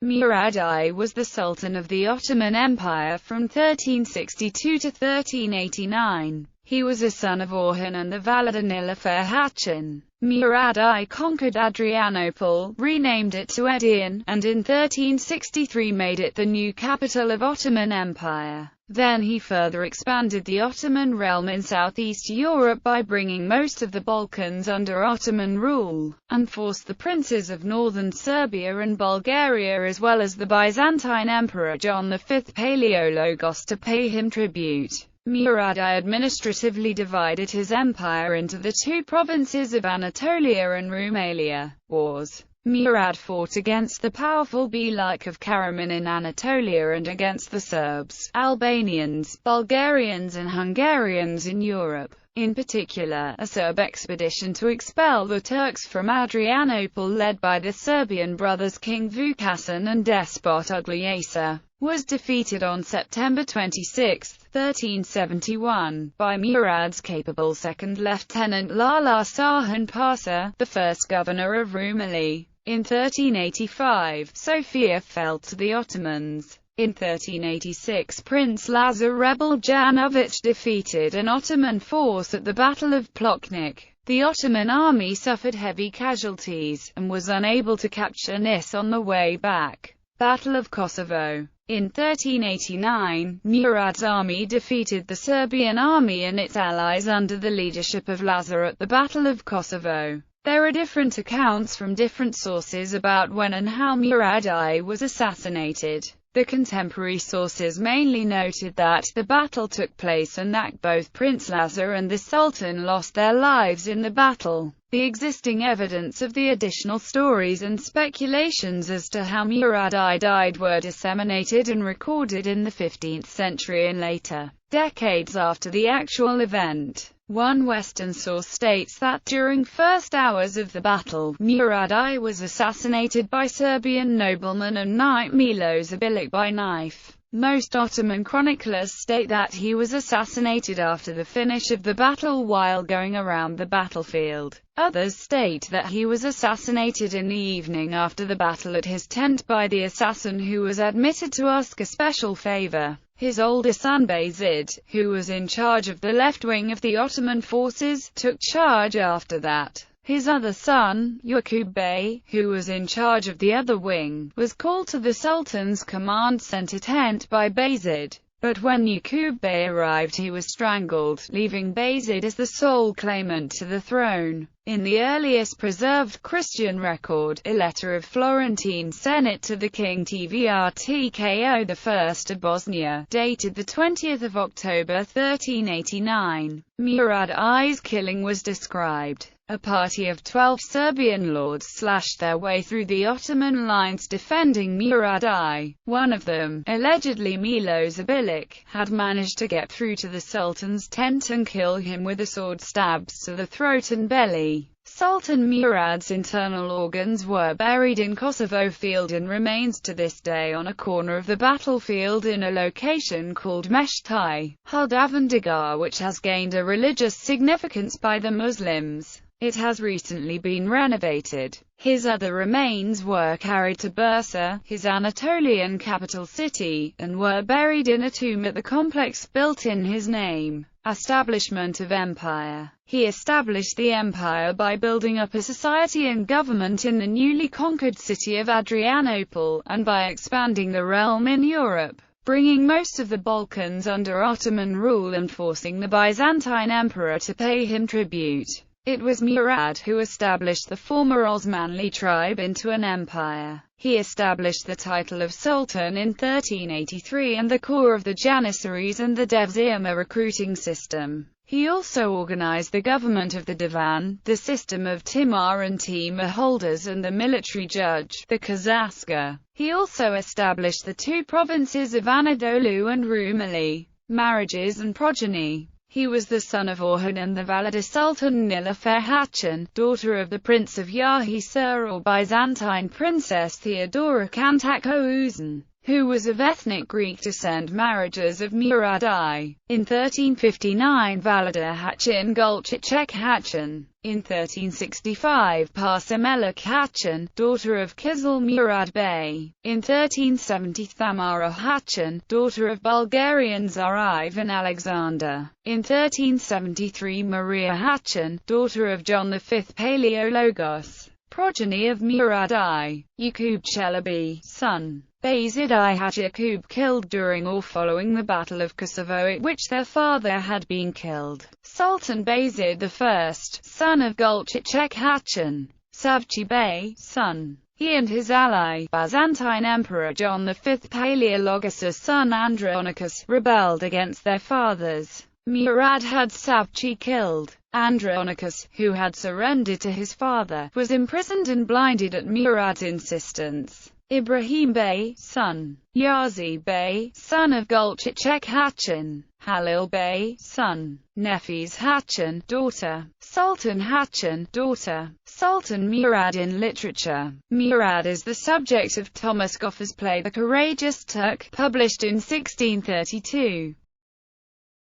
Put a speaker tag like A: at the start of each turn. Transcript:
A: Murad I was the Sultan of the Ottoman Empire from 1362 to 1389. He was a son of Orhan and the Valide Nilüfer Hatun. Murad I conquered Adrianople, renamed it to Edirne, and in 1363 made it the new capital of Ottoman Empire. Then he further expanded the Ottoman realm in southeast Europe by bringing most of the Balkans under Ottoman rule, and forced the princes of northern Serbia and Bulgaria as well as the Byzantine Emperor John V Paleologos to pay him tribute. Murad I administratively divided his empire into the two provinces of Anatolia and Rumelia. Wars. Murad fought against the powerful Beylik of Karaman in Anatolia and against the Serbs, Albanians, Bulgarians and Hungarians in Europe. In particular, a Serb expedition to expel the Turks from Adrianople led by the Serbian brothers King Vukašin and despot Ugljasa, was defeated on September 26, 1371, by Murad's capable second lieutenant Lala Šahin Pasha, the first governor of Rumeli. In 1385, Sofia fell to the Ottomans. In 1386, Prince Lazar rebel Janović defeated an Ottoman force at the Battle of Pločnik. The Ottoman army suffered heavy casualties, and was unable to capture Nis on the way back. Battle of Kosovo. In 1389, Murad's army defeated the Serbian army and its allies under the leadership of Lazar at the Battle of Kosovo. There are different accounts from different sources about when and how Murad I was assassinated. The contemporary sources mainly noted that the battle took place and that both Prince Lazar and the Sultan lost their lives in the battle. The existing evidence of the additional stories and speculations as to how Murad I died were disseminated and recorded in the 15th century and later, decades after the actual event. One Western source states that during first hours of the battle, Murad I was assassinated by Serbian nobleman and knight Miloš Bilić by knife. Most Ottoman chroniclers state that he was assassinated after the finish of the battle while going around the battlefield. Others state that he was assassinated in the evening after the battle at his tent by the assassin who was admitted to ask a special favor. His older son Bayezid, who was in charge of the left wing of the Ottoman forces, took charge after that. His other son, Yaqub Bey, who was in charge of the other wing, was called to the Sultan's command center tent by Bayezid. But when Yaqub Bey arrived he was strangled, leaving Bayezid as the sole claimant to the throne. In the earliest preserved Christian record, a letter of Florentine Senate to the king Tvrtko I of Bosnia, dated 20 October 1389, Murad I's killing was described. A party of 12 Serbian lords slashed their way through the Ottoman lines defending Murad I. One of them, allegedly Miloš Bilić, had managed to get through to the Sultan's tent and kill him with a sword stabs to the throat and belly. Sultan Murad's internal organs were buried in Kosovo Field and remains to this day on a corner of the battlefield in a location called Meshtai Huldavandigar, which has gained a religious significance by the Muslims. It has recently been renovated. His other remains were carried to Bursa, his Anatolian capital city, and were buried in a tomb at the complex built in his name. Establishment of empire. He established the empire by building up a society and government in the newly conquered city of Adrianople, and by expanding the realm in Europe, bringing most of the Balkans under Ottoman rule and forcing the Byzantine emperor to pay him tribute. It was Murad who established the former Osmanli tribe into an empire. He established the title of Sultan in 1383 and the core of the Janissaries and the Devshirme recruiting system. He also organized the government of the Divan, the system of Timar and Timur holders and the military judge, the Kazaska. He also established the two provinces of Anadolu and Rumeli. Marriages and progeny. He was the son of Orhan and the Valide Sultan Nilüfer Hatun, daughter of the Prince of Yahisar or Byzantine Princess Theodora Kantakouzan, who was of ethnic Greek descent. Marriages of Murad I. In 1359 Valide Hatun Gulchicek Hatun, In 1365 Parsamela Khacan, daughter of Kizil Murad Bey. In 1370 Thamara Khacan, daughter of Bulgarian Tsar Ivan Alexander. In 1373 Maria Khacan, daughter of John V Paleologos, progeny of Murad I. Yaqub Chelebi, son. Bayezid I had Yaqub killed during or following the Battle of Kosovo, at which their father had been killed. Sultan Bayezid I, son of Gulchicek Khacan, Savchi Bey, son. He and his ally, Byzantine Emperor John V Paleologos' son Andronicus, rebelled against their fathers. Murad had Savchi killed. Andronicus, who had surrendered to his father, was imprisoned and blinded at Murad's insistence. Ibrahim Bey, son. Yazi Bey, son of Gulchicek Khacan. Halil Bey, son. Nefis Khacan, daughter. Sultan Khacan, daughter. Sultan Murad in literature. Murad is the subject of Thomas Goffer's play The Courageous Turk, published in 1632.